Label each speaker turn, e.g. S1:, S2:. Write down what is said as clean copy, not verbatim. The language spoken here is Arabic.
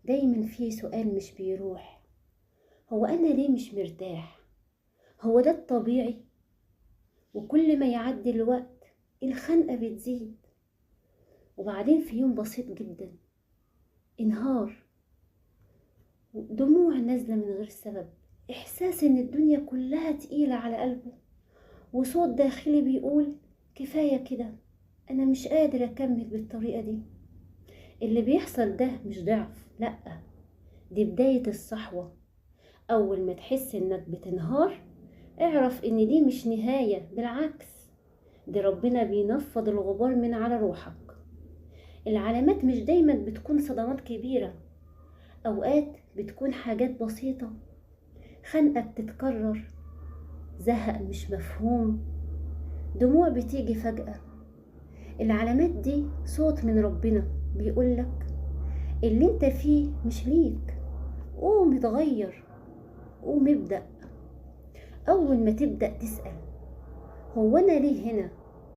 S1: دايما في سؤال مش بيروح. هو أنا ليه مش مرتاح؟ هو ده الطبيعي؟ وكل ما يعدي الوقت الخنقة بتزيد. وبعدين في يوم بسيط جدا انهار، دموع نازلة من غير سبب، إحساس إن الدنيا كلها تقيلة على قلبه، وصوت داخلي بيقول كفاية كده، أنا مش قادر أكمل بالطريقة دي. اللي بيحصل ده مش ضعف، لأ، دي بداية الصحوة. أول ما تحس إنك بتنهار اعرف إن دي مش نهاية، بالعكس، دي ربنا بينفض الغبار من على روحك. العلامات مش دايما بتكون صدمات كبيرة، أوقات بتكون حاجات بسيطة، خنقة بتتكرر، زهق مش مفهوم، دموع بتيجي فجأة. العلامات دي صوت من ربنا بيقولك اللي انت فيه مش ليك، قوم اتغير، قوم ابدأ. أول ما تبدأ تسأل هو أنا ليه هنا،